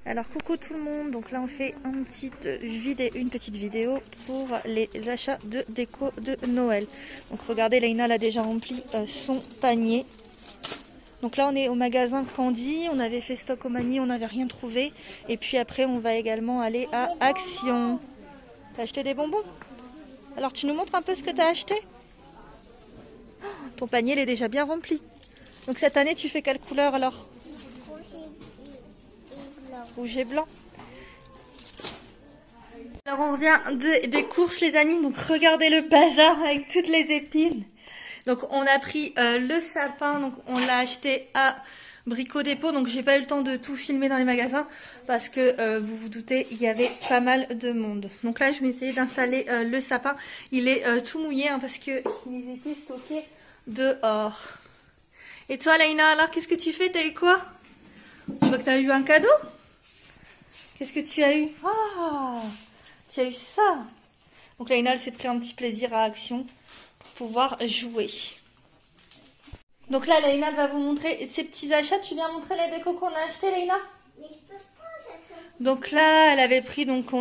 Alors coucou tout le monde, donc là on fait une petite vidéo pour les achats de déco de Noël. Donc regardez, Leïna a déjà rempli son panier. Donc là on est au magasin Candy, on avait fait Stockomanie, on n'avait rien trouvé. Et puis après on va également aller à Action. T'as acheté des bonbons? Alors tu nous montres un peu ce que t'as acheté? Oh, ton panier il est déjà bien rempli. Donc cette année tu fais quelle couleur alors? Rouge et blanc. Alors on revient des courses les amis, donc regardez le bazar avec toutes les épines. Donc on a pris le sapin, donc on l'a acheté à Brico Dépôt, donc j'ai pas eu le temps de tout filmer dans les magasins parce que vous vous doutez, il y avait pas mal de monde. Donc là je vais essayer d'installer le sapin, il est tout mouillé hein, parce que ils étaient stockés dehors. Et toi Leïna, alors qu'est-ce que tu fais? T'as eu quoi? Je vois que t'as eu un cadeau. Qu'est-ce que tu as eu? Ah, tu as eu ça. Donc Leïna, elle s'est pris un petit plaisir à Action pour pouvoir jouer. Donc là, Leïna, elle va vous montrer ses petits achats. Tu viens montrer les décos qu'on a achetés, Leïna? Mais je peux pas. Donc là, elle avait pris donc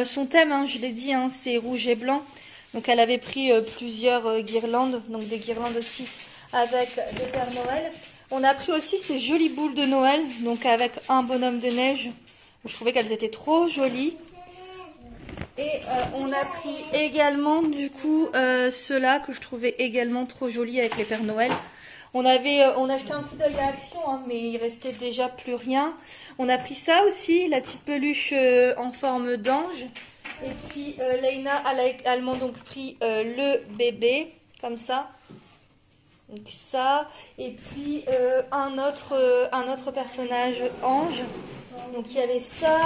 son thème, hein, je l'ai dit, hein, c'est rouge et blanc. Donc elle avait pris plusieurs guirlandes, donc des guirlandes aussi avec des Pères Noël. On a pris aussi ces jolies boules de Noël, donc avec un bonhomme de neige. Je trouvais qu'elles étaient trop jolies. Et on a pris également du coup ceux-là que je trouvais également trop jolis avec les Pères Noël. On a jeté un coup d'œil à Action, hein, mais il restait déjà plus rien. On a pris ça aussi, la petite peluche en forme d'ange. Et puis Leïna a également donc pris le bébé, comme ça. Donc ça. Et puis un autre personnage ange. Donc il y avait ça.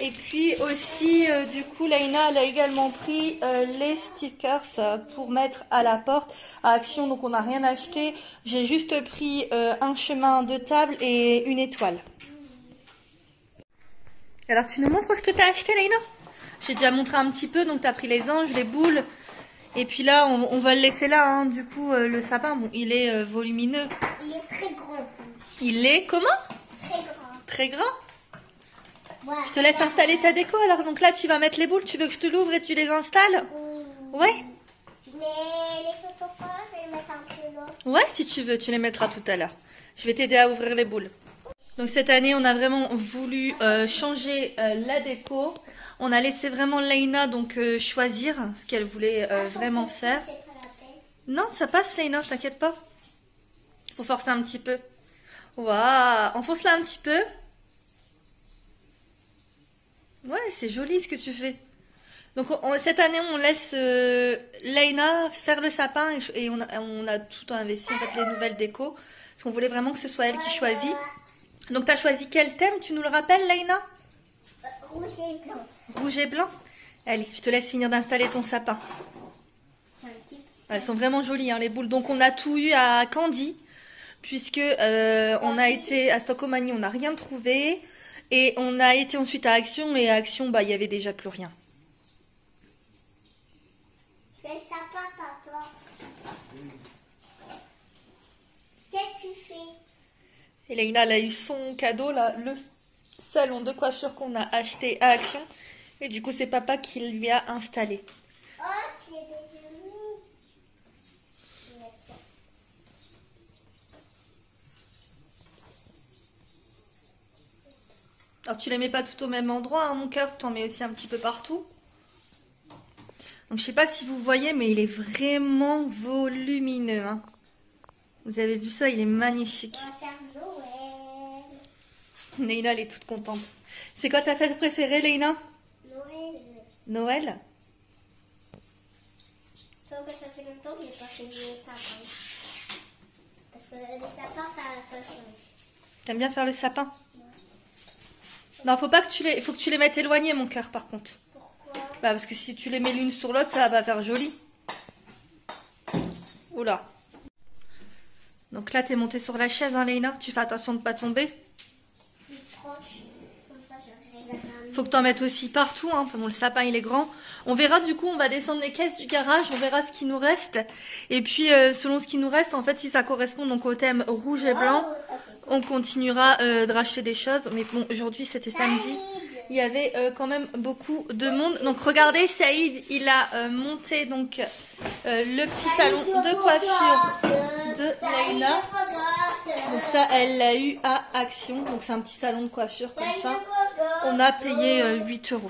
Et puis aussi du coup Leïna elle a également pris les stickers pour mettre à la porte à Action. Donc on n'a rien acheté. J'ai juste pris un chemin de table et une étoile. Alors tu nous montres ce que tu as acheté Leïna? J'ai déjà montré un petit peu. Donc tu as pris les anges, les boules. Et puis là on va le laisser là hein. Du coup le sapin bon, il est volumineux. Il est très grand. Il est comment? Très grand. Très grand? Ouais, je te laisse installer ta déco alors. Donc là tu vas mettre les boules. Tu veux que je te l'ouvre et tu les installes? Ouais. Mais les chocolats, je vais les mettre un peu là. Ouais, si tu veux, tu les mettras tout à l'heure. Je vais t'aider à ouvrir les boules. Donc cette année, on a vraiment voulu changer la déco. On a laissé vraiment Leïna donc choisir ce qu'elle voulait vraiment faire. Non, ça passe Leïna, t'inquiète pas. Faut forcer un petit peu. Waouh, enfonce-la un petit peu. Ouais, c'est joli ce que tu fais. Donc cette année, on laisse Leïna faire le sapin et on a tout investi en fait les nouvelles décos parce qu'on voulait vraiment que ce soit elle qui choisit. Donc tu as choisi quel thème? Tu nous le rappelles Leïna? Rouge et blanc. Rouge et blanc. Allez, je te laisse finir d'installer ton sapin. Elles sont vraiment jolies hein, les boules. Donc on a tout eu à Candy puisque on a été à Stockomanie, on n'a rien trouvé. Et on a été ensuite à Action, et à Action, bah, il n'y avait déjà plus rien. Je fais le sapin, papa. Qu'est-ce que tu fais? Et Leïna, elle a eu son cadeau, là, le salon de coiffure qu'on a acheté à Action. Et du coup, c'est papa qui lui a installé. Oh, je l'ai déjà mis. Alors tu les mets pas tout au même endroit, hein, mon cœur, tu en mets aussi un petit peu partout. Donc je sais pas si vous voyez, mais il est vraiment volumineux. Hein. Vous avez vu ça, il est magnifique. On va faire Noël. Leïna, elle est toute contente. C'est quoi ta fête préférée, Leïna? Noël. Noël? Sauf que ça fait longtemps que je n'ai pas fait de sapin. Parce que les sapins, ça a changé. T'aimes bien faire le sapin? Non, faut que tu les mettes éloignés, mon cœur, par contre. Pourquoi? Bah, parce que si tu les mets l'une sur l'autre, ça va pas faire joli. Oula. Donc là, t'es montée sur la chaise, hein, Leïna. Tu fais attention de ne pas tomber. Faut que t'en mettes aussi partout, hein. Bon, le sapin, il est grand. On verra, du coup, on va descendre les caisses du garage. On verra ce qui nous reste. Et puis, selon ce qui nous reste, en fait, si ça correspond donc au thème rouge et blanc, on continuera de racheter des choses. Mais bon, aujourd'hui c'était samedi. Il y avait quand même beaucoup de monde. Donc regardez, Saïd, il a monté donc le petit salon de coiffure de Laïna. Donc ça, elle l'a eu à Action. Donc c'est un petit salon de coiffure comme ça. On a payé 8 €.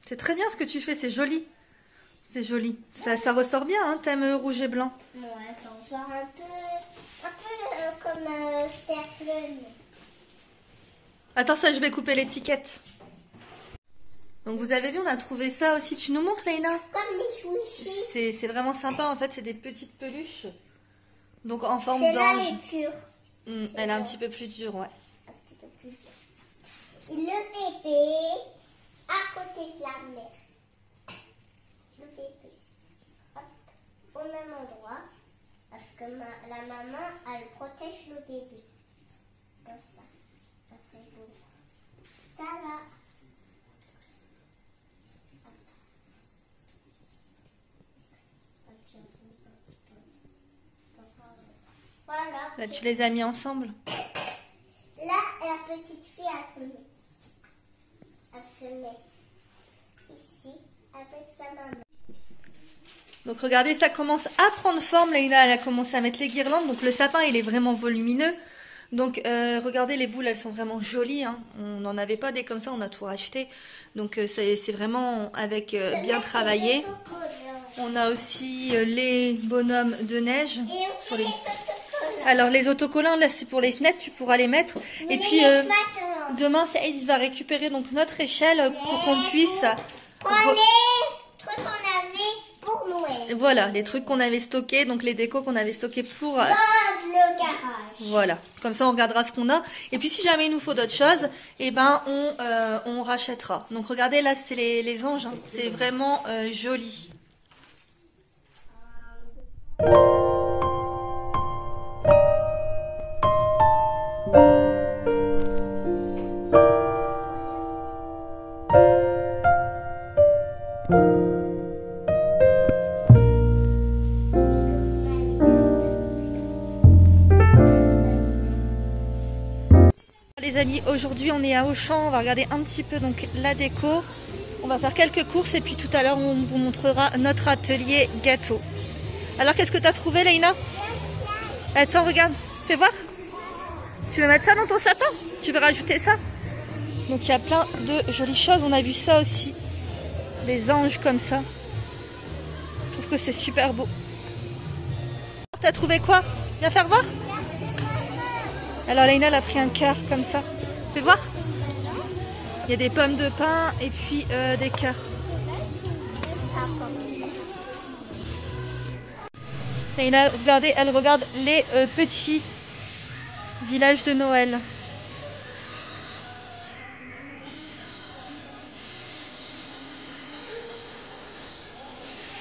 C'est très bien ce que tu fais, c'est joli. C'est joli. Ça ressort bien, hein, thème rouge et blanc. Ouais, ça ressort un peu comme Stefan. Attends, ça, je vais couper l'étiquette. Donc vous avez vu, on a trouvé ça aussi. Tu nous montres, Laïna? Comme les chouchis. C'est vraiment sympa, en fait, c'est des petites peluches. Donc en forme Celle-là, d'ange. elle est pure. Elle est un petit peu plus dure, ouais. Un petit peu plus dure. Et le bébé à côté de la mère. Le bébé. Hop, au même endroit. Parce que la maman, elle protège le bébé. Comme ça. Ça c'est beau. Ça là. Voilà. Là, tu les as mis ensemble. Là, la petite fille, elle se met ici avec sa maman. Donc regardez, ça commence à prendre forme. Laïna, elle a commencé à mettre les guirlandes. Donc le sapin, il est vraiment volumineux. Donc regardez, les boules, elles sont vraiment jolies, hein. On n'en avait pas des comme ça, on a tout racheté. Donc c'est vraiment avec bien travaillé. On a aussi les bonhommes de neige. Sur les... Alors les autocollants, là c'est pour les fenêtres, tu pourras les mettre. Et puis demain, Saïd va récupérer donc notre échelle pour qu'on puisse... Prends les trucs qu'on avait pour Noël. Voilà, les trucs qu'on avait stockés, donc les décos qu'on avait stockés pour... Dans le garage. Voilà, comme ça on regardera ce qu'on a. Et puis si jamais il nous faut d'autres choses, eh ben on rachètera. Donc regardez, là c'est les anges, hein. C'est vraiment joli. Les amis, aujourd'hui on est à Auchan, on va regarder un petit peu donc la déco. On va faire quelques courses et puis tout à l'heure on vous montrera notre atelier gâteau. Alors qu'est-ce que tu as trouvé, Laïna? Attends, regarde, fais voir. Tu veux mettre ça dans ton sapin? Tu veux rajouter ça? Donc il y a plein de jolies choses, on a vu ça aussi. Des anges comme ça. Je trouve que c'est super beau. T'as trouvé quoi? Viens faire voir. Alors Laïna, elle a pris un cœur comme ça. Fais voir. Il y a des pommes de pin et puis des cœurs. Laïna, regardez, elle regarde les petits villages de Noël.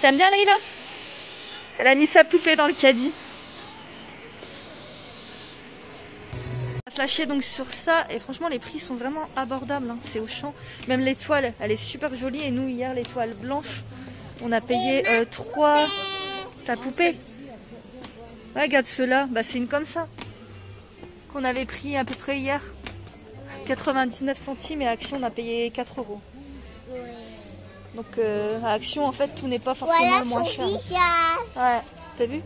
T'aimes bien, Laïla? Elle a mis sa poupée dans le caddie. On a flashé donc sur ça et franchement les prix sont vraiment abordables, hein. C'est Auchan. Même l'étoile, elle est super jolie. Et nous hier, l'étoile blanche, on a payé 3... Ta poupée? Ouais, regarde ceux-là, bah, c'est une comme ça qu'on avait pris à peu près hier. 99 centimes et à Action on a payé 4 €. Donc à Action en fait tout n'est pas forcément Voilà le moins cher. Ouais, t'as vu?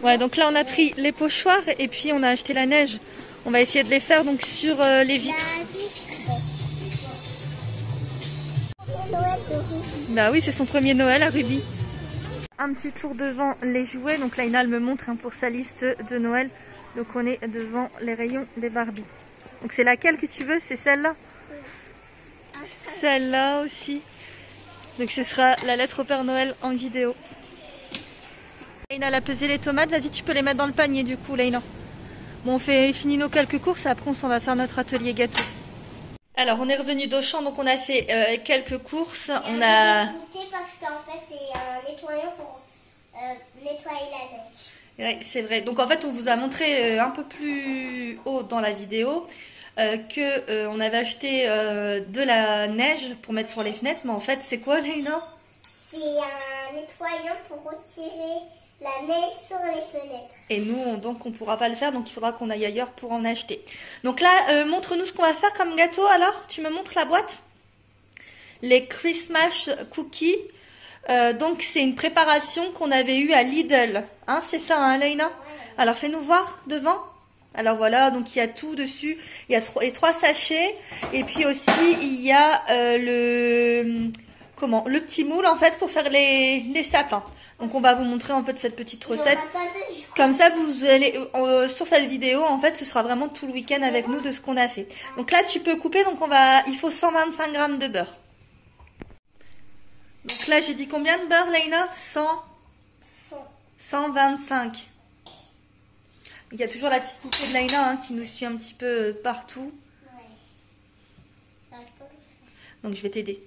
Ouais, donc là on a pris les pochoirs et puis on a acheté la neige. On va essayer de les faire donc sur les vitres. Bah oui, c'est son premier Noël à Ruby. Un petit tour devant les jouets. Donc là, Laïna me montre pour sa liste de Noël. Donc on est devant les rayons des Barbie. Donc c'est laquelle que tu veux? C'est celle-là? Celle-là aussi. Donc ce sera la lettre au Père Noël en vidéo. Laïna a pesé les tomates. Vas-y, tu peux les mettre dans le panier du coup, Laïna. Bon, on fini nos quelques courses et après on s'en va faire notre atelier gâteau. Alors on est revenu d'Auchan, donc on a fait quelques courses. On a... Parce qu'en fait c'est un nettoyant pour nettoyer la neige. Ouais, c'est vrai. Donc en fait on vous a montré un peu plus haut dans la vidéo que on avait acheté de la neige pour mettre sur les fenêtres. Mais en fait c'est quoi, Laïna? c'est un nettoyant pour retirer la neige sur les fenêtres. Et nous, donc, on ne pourra pas le faire, donc il faudra qu'on aille ailleurs pour en acheter. Donc là, montre-nous ce qu'on va faire comme gâteau, alors. Tu me montres la boîte? Les Christmas cookies. Donc, c'est une préparation qu'on avait eue à Lidl. Hein, c'est ça, hein, Leïna? Alors, fais-nous voir devant. Alors, voilà, donc il y a tout dessus. Il y a les 3 sachets. Et puis aussi, il y a le petit moule, en fait, pour faire les sapins. Donc on va vous montrer en fait cette petite recette. Comme ça vous allez sur cette vidéo en fait ce sera vraiment tout le week-end avec nous de ce qu'on a fait. Donc là tu peux couper, donc il faut 125 grammes de beurre. Donc là j'ai dit combien de beurre Leïna? 125. Il y a toujours la petite poupée de Leïna hein, qui nous suit un petit peu partout. Donc je vais t'aider.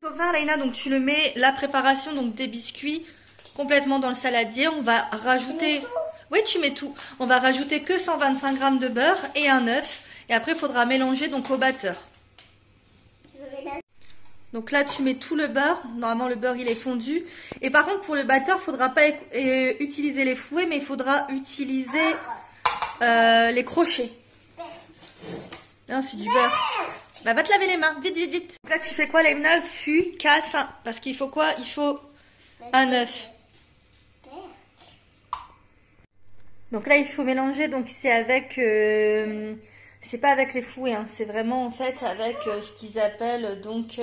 Il faut faire Leïna, donc tu le mets la préparation donc des biscuits complètement dans le saladier. On va rajouter... Oui, tu mets tout. On va rajouter que 125 grammes de beurre et un œuf. Et après, il faudra mélanger donc au batteur. Donc là, tu mets tout le beurre. Normalement, le beurre, il est fondu. Et par contre, pour le batteur, il ne faudra pas utiliser les fouets, mais il faudra utiliser les crochets. Non, c'est du beurre. Bah, va te laver les mains. Vite, vite, vite. Donc là, tu fais quoi, Leïna? Fût, casse. Parce qu'il faut quoi? Il faut un œuf. Donc là, il faut mélanger. Donc c'est avec... c'est pas avec les fouets. Hein, c'est vraiment en fait avec ce qu'ils appellent donc...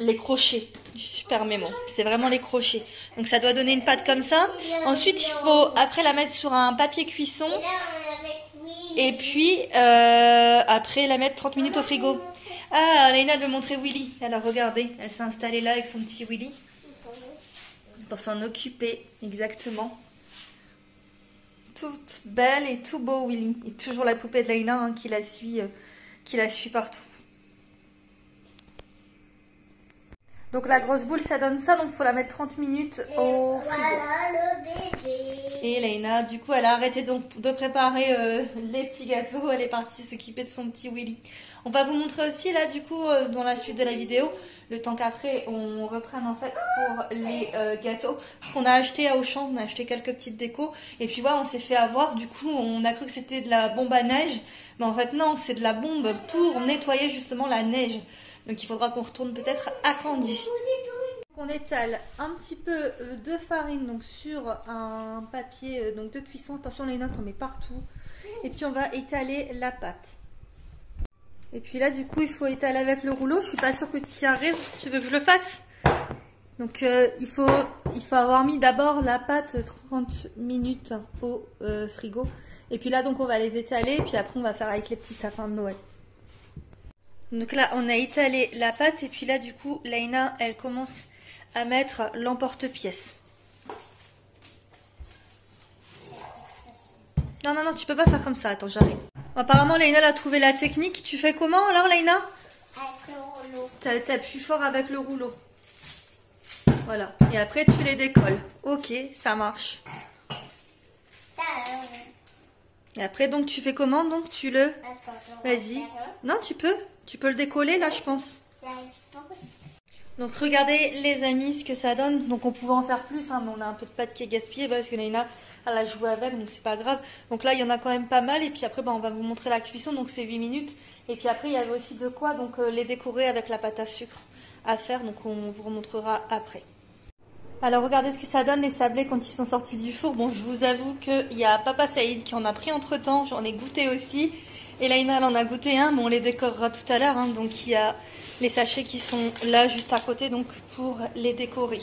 les crochets. Je perds mes mots. C'est vraiment les crochets. Donc ça doit donner une pâte comme ça. Ensuite, il faut après la mettre sur un papier cuisson. Et puis après la mettre 30 minutes au frigo. Ah, Leïna veut montrer Willy. Alors regardez, elle s'est installée là avec son petit Willy. Pour s'en occuper, exactement. Toute belle et tout beau Willy. Et toujours la poupée de Leïna hein, qui la suit partout. Donc la grosse boule, ça donne ça. Donc il faut la mettre 30 minutes au frigo. Voilà le bébé. Et Leïna, du coup, elle a arrêté donc de préparer les petits gâteaux. Elle est partie s'occuper de son petit Willy. On va vous montrer aussi là, du coup, dans la suite de la vidéo, le temps qu'après on reprenne en fait pour les gâteaux. Ce qu'on a acheté à Auchan, on a acheté quelques petites décos. Et puis voilà, on s'est fait avoir. Du coup, on a cru que c'était de la bombe à neige. Mais en fait, non, c'est de la bombe pour nettoyer justement la neige. Donc il faudra qu'on retourne peut-être à Candy. On étale un petit peu de farine donc sur un papier donc de cuisson. Attention les notes, on met partout. Et puis on va étaler la pâte. Et puis là du coup il faut étaler avec le rouleau. Je suis pas sûre que tu y arrives. Tu veux que je le fasse? Donc il faut avoir mis d'abord la pâte 30 minutes au frigo. Et puis là donc on va les étaler. Et puis après on va faire avec les petits sapins de Noël. Donc là on a étalé la pâte. Et puis là du coup Leïna elle commence à mettre l'emporte-pièce. Non, non, non, tu peux pas faire comme ça. Attends, j'arrive. Apparemment, Leïna a trouvé la technique. Tu fais comment alors, Leïna? Avec le rouleau. T'appuies fort avec le rouleau. Voilà. Et après, tu les décolles. Ok, ça marche. Et après, donc, tu fais comment? Donc, tu le... Vas-y. Non, tu peux. Tu peux le décoller, là, je pense. Donc regardez les amis ce que ça donne. Donc on pouvait en faire plus hein, mais on a un peu de pâte qui est gaspillée parce que Leïna elle a joué avec donc c'est pas grave. Donc là il y en a quand même pas mal et puis après on va vous montrer la cuisson donc c'est 8 minutes. Et puis après il y avait aussi de quoi donc les décorer avec la pâte à sucre à faire donc on vous remontrera après. Alors regardez ce que ça donne les sablés quand ils sont sortis du four. Bon je vous avoue qu'il y a Papa Saïd qui en a pris entre temps, j'en ai goûté aussi. Et Leïna elle en a goûté un mais on les décorera tout à l'heure hein, donc il y a les sachets qui sont là juste à côté donc pour les décorer.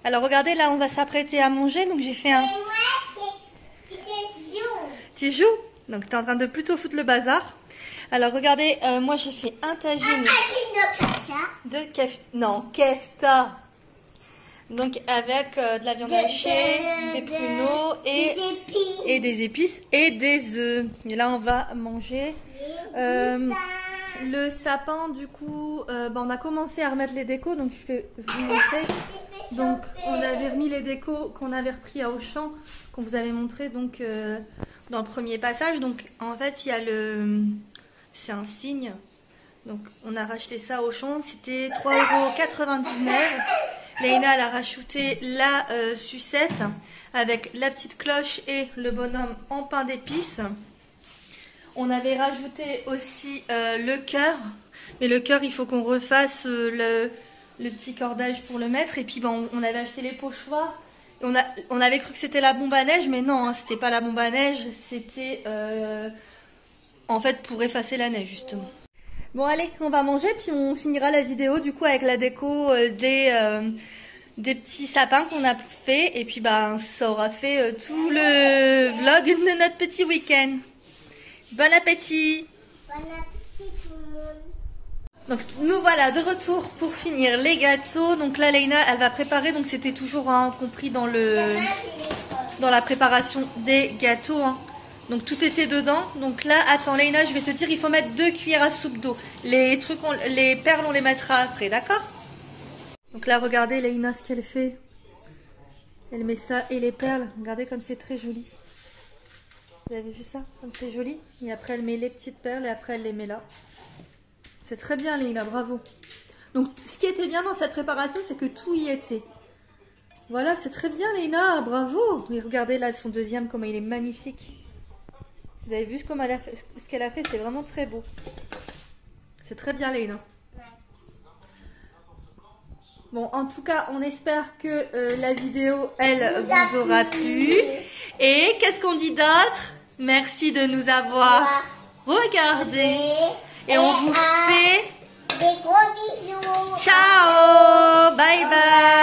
Alors regardez là on va s'apprêter à manger donc j'ai fait un... Tu joues? Donc tu es en train de plutôt foutre le bazar. Alors regardez moi j'ai fait un tagine de kefta. Donc avec de la viande hachée, des pruneaux et des épices et des œufs. Et là on va manger... le sapin du coup on a commencé à remettre les décos donc je vais vous montrer. Donc on avait remis les décos qu'on avait repris à Auchan qu'on vous avait montré donc dans le premier passage. Donc en fait il y a c'est un signe Donc on a racheté ça au Auchan, c'était 3,99 €. Léina elle a rajouté la sucette avec la petite cloche et le bonhomme en pain d'épices. On avait rajouté aussi le cœur, mais le cœur il faut qu'on refasse le petit cordage pour le mettre. Et puis ben, on avait acheté les pochoirs. Et on avait cru que c'était la bombe à neige, mais non, hein, c'était pas la bombe à neige, c'était en fait pour effacer la neige justement. Bon allez, on va manger puis on finira la vidéo du coup avec la déco des petits sapins qu'on a fait. Et puis ben ça aura fait tout le vlog de notre petit week-end. Bon appétit! Bon appétit tout le monde. Donc nous voilà de retour pour finir les gâteaux. Donc là Léina elle va préparer, donc c'était toujours compris dans la préparation des gâteaux. Hein. Donc tout était dedans. Donc là attends Léina, je vais te dire, il faut mettre 2 cuillères à soupe d'eau. Les perles on les mettra après, d'accord? Donc là regardez Léina ce qu'elle fait. Elle met ça et les perles. Regardez comme c'est très joli. Vous avez vu ça? Comme c'est joli. Et après elle met les petites perles et après elle les met là. C'est très bien Léina, bravo. Donc ce qui était bien dans cette préparation, c'est que tout y était. Voilà, c'est très bien Léina, bravo. Et regardez là son deuxième, comment il est magnifique. Vous avez vu ce qu'elle a fait, c'est vraiment très beau. C'est très bien Léina. Bon, en tout cas, on espère que la vidéo, elle vous aura plu. Et qu'est-ce qu'on dit d'autre? Merci de nous avoir regardés. Et on vous fait des gros bisous. ciao, bye bye.